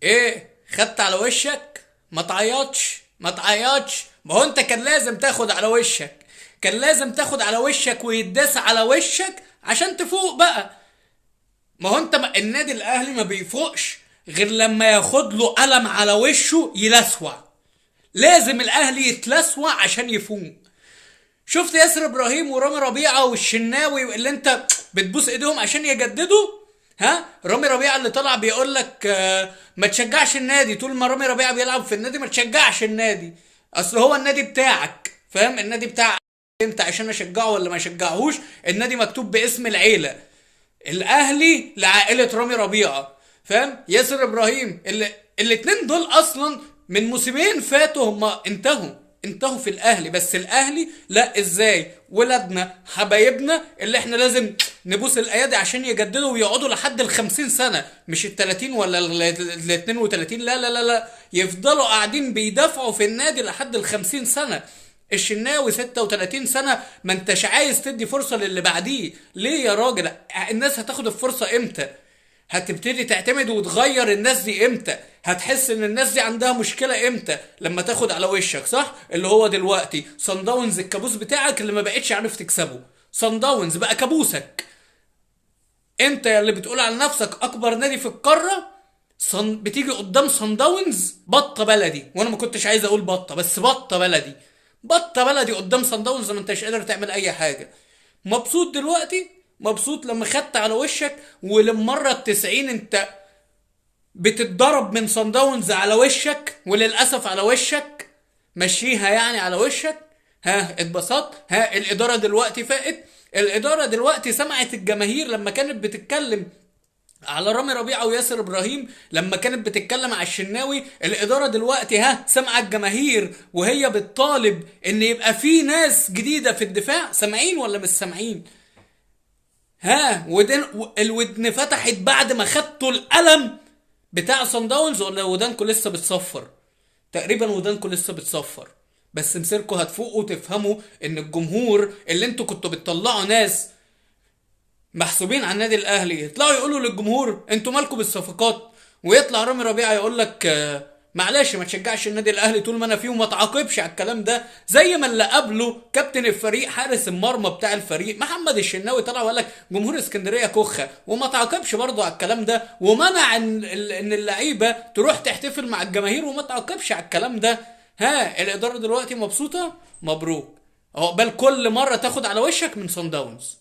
ايه خدت على وشك؟ ما تعيطش ما تعيطش، ما هو انت كان لازم تاخد على وشك. كان لازم تاخد على وشك ويتداس على وشك عشان تفوق بقى. ما هو انت النادي الاهلي ما بيفوقش غير لما ياخد له قلم على وشه يلسوع. لازم الاهلي يتلسوع عشان يفوق. شفت ياسر ابراهيم ورامي ربيعه والشناوي اللي انت بتبوس ايديهم عشان يجددوا؟ ها، رامي ربيعه اللي طلع بيقول لك ما تشجعش النادي. طول ما رامي ربيعه بيلعب في النادي ما تشجعش النادي، اصل هو النادي بتاعك، فاهم؟ النادي بتاعك انت عشان اشجعه ولا ما اشجعهوش. النادي مكتوب باسم العيله، الاهلي لعائله رامي ربيعه، فاهم؟ ياسر ابراهيم الاتنين دول اصلا من موسمين فاتوا هم انتهوا في الاهلي. بس الاهلي لا، ازاي ولادنا حبايبنا اللي احنا لازم نبوس الايادي عشان يجددوا ويقعدوا لحد ال50 سنه، مش ال30 ولا ال32. لا لا لا لا، يفضلوا قاعدين بيدافعوا في النادي لحد ال50 سنه. الشناوي 36 سنة، ما انتش عايز تدي فرصة للي بعديه ليه يا راجل؟ الناس هتاخد الفرصة امتى؟ هتبتدي تعتمد وتغير الناس دي امتى؟ هتحس ان الناس دي عندها مشكلة امتى؟ لما تاخد على وشك، صح؟ اللي هو دلوقتي صن داونز الكابوس بتاعك اللي ما بقتش عارف تكسبه. صن داونز بقى كابوسك. انت اللي بتقول على نفسك اكبر نادي في القارة، بتيجي قدام صن داونز بطة بلدي، وانا ما كنتش عايز اقول بطة بس بطة بلدي. بطة بلدي قدام صن داونز، ما انتش قادر تعمل اي حاجة. مبسوط دلوقتي؟ مبسوط لما خدت على وشك وللمرة ال90 انت بتتضرب من صن داونز على وشك، وللأسف على وشك مشيها يعني على وشك. ها اتبسطت؟ ها الإدارة دلوقتي فاقت؟ الإدارة دلوقتي سمعت الجماهير لما كانت بتتكلم على رامي ربيعه وياسر ابراهيم، لما كانت بتتكلم على الشناوي. الاداره دلوقتي سمع الجماهير وهي بتطالب ان يبقى في ناس جديده في الدفاع. سامعين ولا مش سامعين؟ ودن الودن فتحت بعد ما خدتوا القلم بتاع صن داونز، ولا ودانكم لسه بتصفر؟ تقريبا ودانكم لسه بتصفر. بس مسيركم هتفوقوا وتفهموا ان الجمهور اللي انتوا كنتوا بتطلعوا ناس محسوبين على النادي الاهلي يطلعوا يقولوا للجمهور انتوا مالكم بالصفقات، ويطلع رامي ربيعه يقول لك معلش ما تشجعش النادي الاهلي طول ما انا فيه، وما تعاقبش على الكلام ده. زي ما اللي قبله كابتن الفريق حارس المرمى بتاع الفريق محمد الشناوي طلع وقال لك جمهور اسكندريه كخه، وما تعاقبش برضه على الكلام ده، ومنع ان اللعيبه تروح تحتفل مع الجماهير، وما تعاقبش على الكلام ده. الاداره دلوقتي مبسوطه؟ مبروك. عقبال كل مره تاخد على وشك من صن داونز.